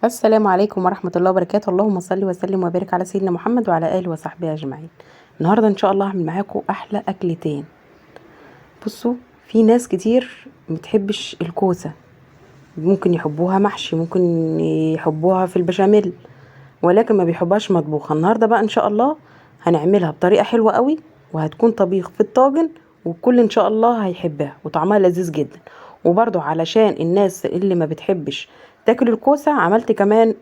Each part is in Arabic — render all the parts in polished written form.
السلام عليكم ورحمة الله وبركاته. اللهم صل وسلم وبارك على سيدنا محمد وعلى آله وصحبه أجمعين. النهاردة إن شاء الله هعمل معاكم أحلى أكلتين. بصوا، في ناس كتير متحبش الكوسة، ممكن يحبوها محشي، ممكن يحبوها في البشاميل، ولكن ما بيحبهاش مطبوخة. النهاردة بقى إن شاء الله هنعملها بطريقة حلوة قوي، وهتكون طبيخ في الطاجن، والكل إن شاء الله هيحبها وطعمها لذيذ جدا. وبرضو علشان الناس اللي ما بتحبش تاكل الكوسة، عملت كمان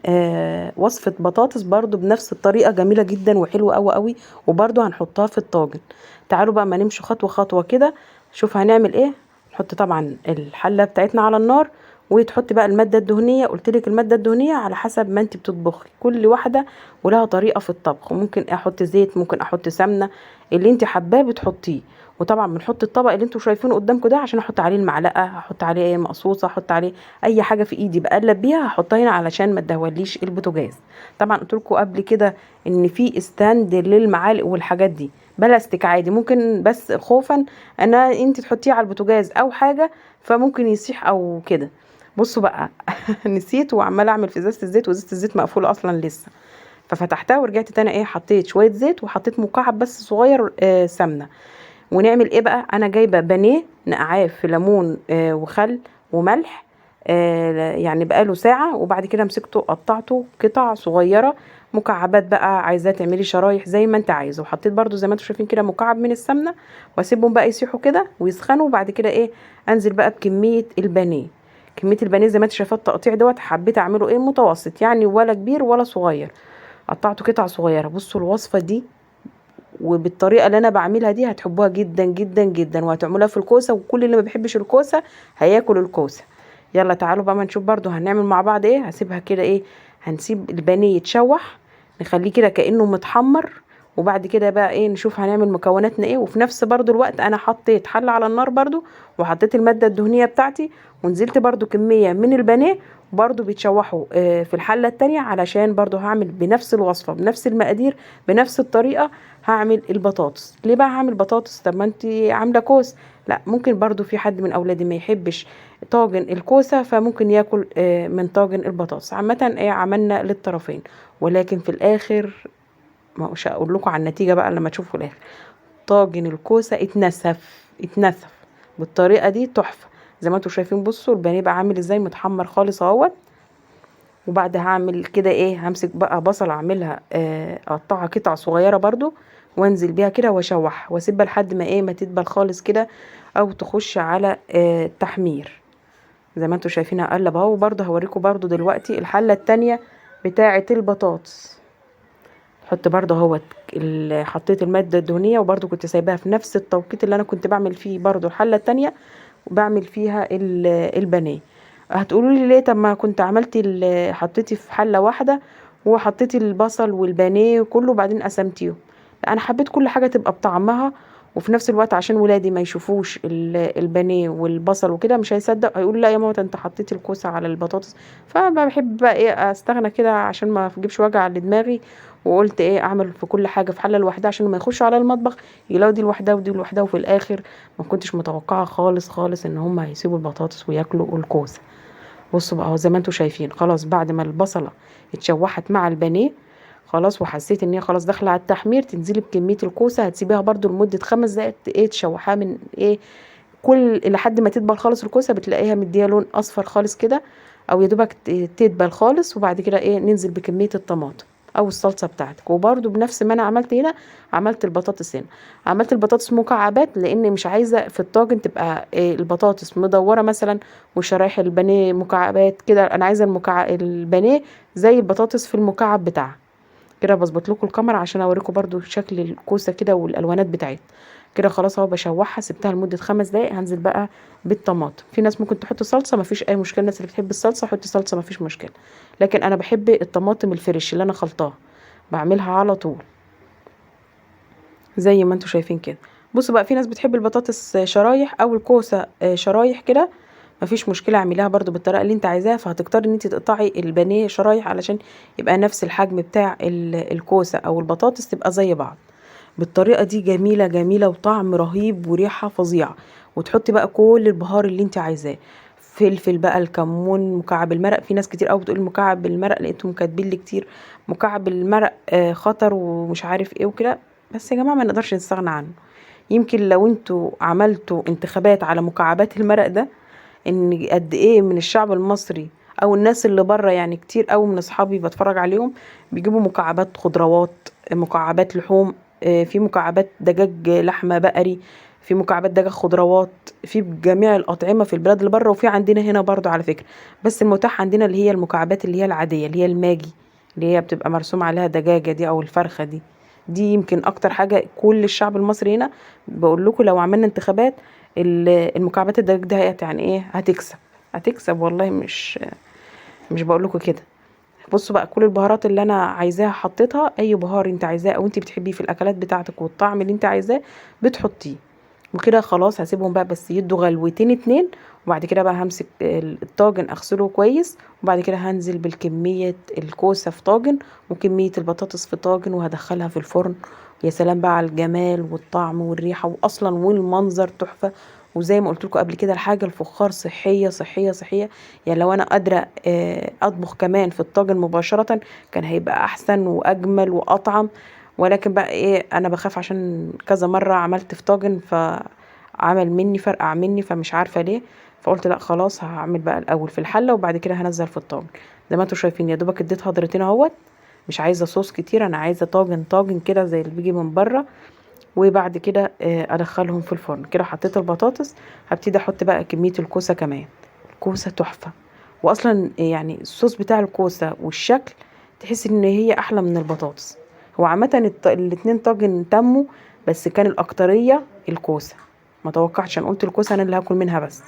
وصفة بطاطس برضو بنفس الطريقة، جميلة جدا وحلوة قوي قوي، وبرضو هنحطها في الطاجن. تعالوا بقى ما نمشي خطوة خطوة كده. شوف هنعمل ايه. نحط طبعا الحلة بتاعتنا على النار، وتحطي بقى المادة الدهنية. قلتلك المادة الدهنية على حسب ما انت بتطبخي، كل واحدة ولها طريقة في الطبخ. ممكن احط زيت، ممكن احط سمنة، اللي انت حباه بتحطيه. وطبعا بنحط الطبق اللي انتوا شايفينه قدامكم ده عشان احط عليه المعلقة، هحط عليه ايه مقصوصة، احط عليه اي حاجة في ايدي بقلب بيها، هحطها هنا علشان ما تدهوليش البوتاجاز. طبعا قلت لكم قبل كده ان في استاند للمعالق والحاجات دي بلاستيك عادي، ممكن بس خوفا انا انت تحطيه على البوتاجاز او حاجة فممكن يسيح او كده. بصوا بقى نسيت وعماله اعمل في ازازه الزيت، وازازه الزيت مقفوله اصلا لسه. ففتحتها ورجعت تاني ايه، حطيت شويه زيت وحطيت مكعب بس صغير سمنه. ونعمل ايه بقى، انا جايبه بانيه نقعاه في ليمون وخل وملح، يعني بقاله ساعه. وبعد كده مسكته قطعته قطع صغيره مكعبات، بقى عايزاه تعملي شرايح زي ما انت عايزه. وحطيت برضو زي ما انتم شايفين كده مكعب من السمنه، واسيبهم بقى يسيحوا كده ويسخنوا. وبعد كده ايه، انزل بقى بكميه البانيه. كميه البانيه زي ما انت شايفه التقطيع دوت، حبيت اعمله ايه متوسط، يعني ولا كبير ولا صغير، قطعته قطع صغيره. بصوا الوصفه دي وبالطريقه اللي انا بعملها دي هتحبوها جدا جدا جدا، وهتعملوها في الكوسه، وكل اللي ما بيحبش الكوسه هياكل الكوسه. يلا تعالوا بقى ما نشوف برضو هنعمل مع بعض ايه. هسيبها كده ايه، هنسيب البانيه يتشوح، نخليه كده كأنه متحمر. وبعد كده بقى ايه، نشوف هنعمل مكوناتنا ايه. وفي نفس برضو الوقت انا حطيت حلة على النار برضو، وحطيت المادة الدهنية بتاعتي، ونزلت برضو كمية من البانيه برضو بيتشوحوا في الحلة التانية، علشان برضو هعمل بنفس الوصفة بنفس المقادير بنفس الطريقة. هعمل البطاطس. ليه بقى هعمل بطاطس؟ طب ما انت عاملة كوس. لا، ممكن برضو في حد من اولادي ما يحبش طاجن الكوسة، فممكن ياكل من طاجن البطاطس. عامة ايه، عملنا للطرفين، ولكن في الاخر مش هقول لكم على النتيجة بقى لما تشوفوا الاخر. طاجن الكوسة اتنسف بالطريقة دي تحفة. زي ما انتوا شايفين، بصوا البانيه بقى عامل ازاي، متحمر خالص اهوت. وبعد هعمل كده ايه، همسك بقى بصل اعملها اقطعها قطع صغيرة برضو، وانزل بيها كده واشوحها واسيبها لحد ما ايه، ما تدبل خالص كده، او تخش على التحمير. زي ما انتوا شايفين هقلب اهو. وبرضه هوريكم برضه دلوقتي الحلة التانية بتاعة البطاطس. حط برضه اهوت حطيت المادة الدهنية، وبرضه كنت سايباها في نفس التوقيت اللي انا كنت بعمل فيه برضه الحلة التانية، وبعمل فيها البانيه. هتقولوا لي ليه؟ طب ما كنت عملتي حطيتي في حلة واحدة، وحطيتي البصل والبانيه كله وبعدين قسمتيهم. لا، انا حبيت كل حاجة تبقى بطعمها، وفي نفس الوقت عشان ولادي ما يشوفوش البانيه والبصل وكده مش هيصدق، هيقول لا يا ماما انت حطيتي الكوسه على البطاطس. فبحب بقى ايه استغنى كده عشان ما اجيبش وجع لدماغي. وقلت ايه، اعمل في كل حاجه في حله لوحدها عشان لما يخشوا على المطبخ يلاقوا دي لوحدها ودي لوحدها. وفي الاخر ما كنتش متوقعه خالص خالص ان هم هيسيبوا البطاطس وياكلوا الكوسه. بصوا بقى زي ما انتوا شايفين، خلاص بعد ما البصله اتشوحت مع البانيه خلاص، وحسيت ان هي خلاص داخله على التحمير، تنزلي بكميه الكوسه. هتسيبيها برضو لمده 5 دقايق ايه، تشوحها من ايه، كل لحد ما تدبل خالص الكوسه، بتلاقيها مديه لون اصفر خالص كده، او يا دوبك تدبل خالص. وبعد كده ايه، ننزل بكميه الطماطم او الصلصه بتاعتك. وبرده بنفس ما انا عملت هنا عملت البطاطس هنا. عملت البطاطس مكعبات لان مش عايزه في الطاجن تبقى إيه، البطاطس مدوره مثلا وشرايح البانيه مكعبات كده. انا عايزه البانيه زي البطاطس في المكعب بتاعها كده. بظبط لكم الكاميرا عشان اوريكم برده شكل الكوسه كده والالوانات بتاعتها كده. خلاص اهو بشوحها، سبتها لمده 5 دقايق. هنزل بقى بالطماطم. في ناس ممكن تحط صلصه، مفيش اي مشكله. الناس اللي بتحب الصلصه حطي صلصه مفيش مشكله، لكن انا بحب الطماطم الفريش اللي انا خلطاها، بعملها على طول زي ما انتوا شايفين كده. بصوا بقى، في ناس بتحب البطاطس شرايح او الكوسه شرايح كده، مفيش مشكله، اعمليها برضو بالطريقه اللي انت عايزاها. فهتختاري ان انت تقطعي البانيه شرايح علشان يبقى نفس الحجم بتاع الكوسه او البطاطس، تبقى زي بعض. بالطريقه دي جميله جميله، وطعم رهيب وريحه فظيعه. وتحطي بقى كل البهار اللي انت عايزاه. فلفل بقى، الكمون، مكعب المرق. في ناس كتير قوي بتقول مكعب المرق، لقيتهم كاتبين لي كتير مكعب المرق خطر ومش عارف ايه وكده. بس يا جماعه ما نقدرش نستغنى عنه. يمكن لو انتوا عملتوا انتخابات على مكعبات المرق ده، ان قد ايه من الشعب المصري او الناس اللي بره، يعني كتير قوي من اصحابي بتفرج عليهم بيجيبوا مكعبات خضروات، مكعبات لحوم، في مكعبات دجاج لحمه بقري، في مكعبات دجاج خضروات، في جميع الاطعمه في البلاد اللي بره، وفي عندنا هنا برضو على فكره. بس المتاح عندنا اللي هي المكعبات اللي هي العاديه، اللي هي الماجي، اللي هي بتبقى مرسوم عليها دجاجه دي او الفرخه دي. دي يمكن اكتر حاجه كل الشعب المصري هنا. بقول لكم لو عملنا انتخابات، المكعبات الدجاج ده يعني ايه، هتكسب. هتكسب والله، مش بقول لكم كده. بصوا بقى، كل البهارات اللي انا عايزاها حطيتها. اي بهار انت عايزاه او انت بتحبيه في الاكلات بتاعتك والطعم اللي انت عايزاه بتحطيه. وكده خلاص هسيبهم بقى بس يدوا غلوتين اتنين. وبعد كده بقى همسك الطاجن اغسله كويس، وبعد كده هنزل بالكمية الكوسة في طاجن وكمية البطاطس في طاجن وهدخلها في الفرن. يا سلام بقى على الجمال والطعم والريحة، واصلا والمنظر تحفة. وزي ما قلت لكم قبل كده، الحاجة الفخار صحية صحية صحية. يعني لو انا قادرة اطبخ كمان في الطاجن مباشرة، كان هيبقى احسن واجمل واطعم. ولكن بقى ايه، انا بخاف عشان كذا مرة عملت في طاجن فعمل مني فرقع مني، فمش عارفة ليه. فقلت لا خلاص، هعمل بقى الاول في الحلة وبعد كده هنزل في الطاجن. زي ما انتوا شايفين يا دوبك اديت هضرتين اهوت. مش عايزة صوص كتير، انا عايزة طاجن طاجن كده زي اللي بيجي من بره. وبعد كده ادخلهم في الفرن. كده حطيت البطاطس، هبتدي احط بقى كمية الكوسة كمان. الكوسة تحفة. واصلا يعني الصوص بتاع الكوسة والشكل، تحس ان هي احلى من البطاطس. هو عامة الاتنين طاجن تموا، بس كان الاكترية الكوسة. ما توقعتش، انا قلت الكوسة انا اللي هاكل منها بس،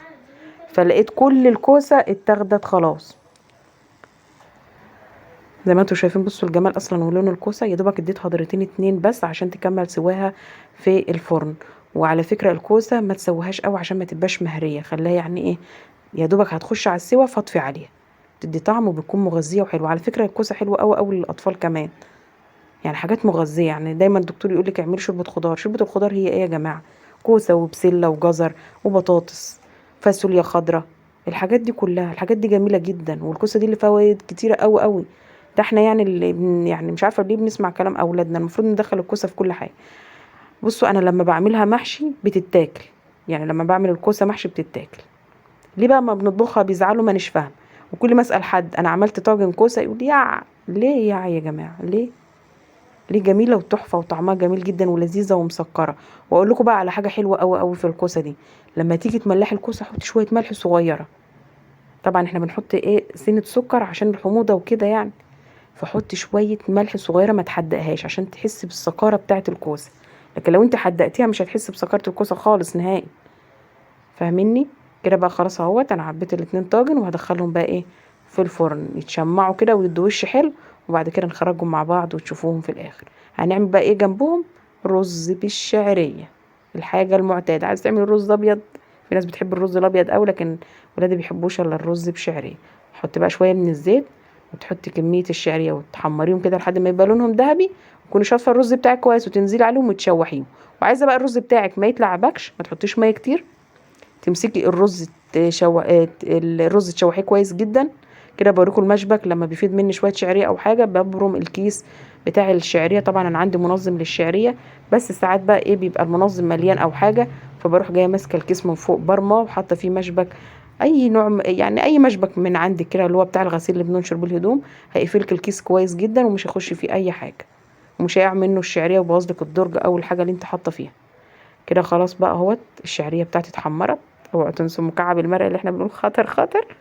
فلقيت كل الكوسة اتاخدت خلاص. زي ما انتوا شايفين، بصوا الجمال اصلا ولون الكوسه. يا دوبك اديت هضرتين اتنين بس عشان تكمل سواها في الفرن. وعلى فكره الكوسه ما تسويهاش قوي عشان ما تبقاش مهريه، خليها يعني ايه، يا دوبك هتخش على السوا فاطفي عليها. تدي طعم وبتكون مغذيه وحلوه. على فكره الكوسه حلوه قوي قوي للاطفال كمان، يعني حاجات مغذيه. يعني دايما الدكتور يقول لك اعملي شوربه خضار. شوربه الخضار هي ايه يا جماعه؟ كوسه وبسله وجزر وبطاطس، فاصوليا خضراء. الحاجات دي كلها، الحاجات دي جميله جدا. والكوسه دي اللي فوائد كتيره قوي قوي. ده احنا يعني اللي يعني مش عارفه ليه بنسمع كلام اولادنا، المفروض ندخل الكوسه في كل حاجه. بصوا انا لما بعملها محشي بتتاكل. يعني لما بعمل الكوسه محشي بتتاكل. ليه بقى ما بنطبخها بيزعلوا؟ ما نش فاهم. وكل ما اسال حد انا عملت طاجن كوسه يقول لي ليه يا جماعه ليه؟ ليه؟ جميله وتحفه وطعمها جميل جدا ولذيذه ومسكره. واقول لكم بقى على حاجه حلوه قوي قوي في الكوسه دي. لما تيجي تملحي الكوسه حطي شويه ملح صغيره. طبعا احنا بنحط ايه، سنه سكر عشان الحموضه وكده يعني. فحطي شويه ملح صغيره، ما تحدقهاش عشان تحسي بالسكاره بتاعه الكوسه. لكن لو انت حدقتيها مش هتحسي بسكاره الكوسه خالص نهائي. فاهميني؟ كده بقى خلاص اهوت. انا عبيت الاتنين طاجن وهدخلهم بقى ايه، في الفرن يتشمعوا كده ويدوا وش حلو. وبعد كده نخرجهم مع بعض وتشوفوهم في الاخر. هنعمل بقى ايه جنبهم؟ رز بالشعريه. الحاجه المعتاده. عايز تعمل رز ابيض، في ناس بتحب الرز الابيض قوي، لكن ولادي بيحبوش الا الرز بشعريه. حط بقى شويه من الزيت، وتحطي كميه الشعريه وتحمريهم كده لحد ما يبقى لونهم ذهبي. وتكوني شاطفه الرز بتاعك كويس وتنزلي عليهم وتشوحيهم. وعايزه بقى الرز بتاعك ما يتلعبكش، ما تحطيش ميه كتير. تمسكي الرز الرز تشوحيه كويس جدا. كده بوريكم المشبك لما بيفيد مني شويه شعريه او حاجه ببرم الكيس بتاع الشعريه. طبعا انا عندي منظم للشعريه، بس ساعات بقى ايه بيبقى المنظم مليان او حاجه، فبروح جايه ماسكه الكيس من فوق برمه وحاطه فيه مشبك. اي نوع يعني اي مشبك من عندك كده، اللي هو بتاع الغسيل اللي بننشر بيه الهدوم، هيقفلك الكيس كويس جدا ومش هيخش فيه اي حاجه. ومش هيقع منه الشعريه ويبوظ لك الدرج او الحاجه اللي انت حاطه فيها. كده خلاص بقى اهوت، الشعريه بتاعتي اتحمرت. اوعوا تنسوا مكعب المرق اللي احنا بنقول خطر خطر.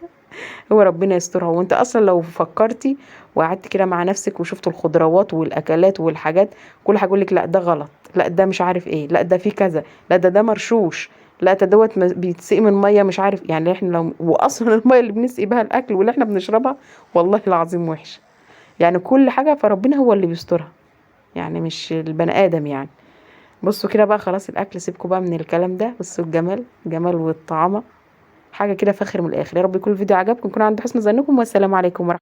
هو ربنا يسترها. وانت اصلا لو فكرتي وقعدت كده مع نفسك وشفت الخضروات والاكلات والحاجات، كل حاجه يقول لك لا ده غلط، لا ده مش عارف ايه، لا ده فيه كذا، لا ده مرشوش، لا ده دوت بيتسقي من ميه مش عارف. يعني احنا لو واصلا الميه اللي بنسقي بها الاكل واللي احنا بنشربها والله العظيم وحش. يعني كل حاجه فربنا هو اللي بيسترها، يعني مش البني ادم يعني. بصوا كده بقى خلاص الاكل، سيبكوا بقى من الكلام ده. بصوا الجمال، جمال والطعامه، حاجه كده فاخر من الاخر. يا رب يكون الفيديو عجبكم، يكون عند حسن ظنكم، والسلام عليكم ورحمه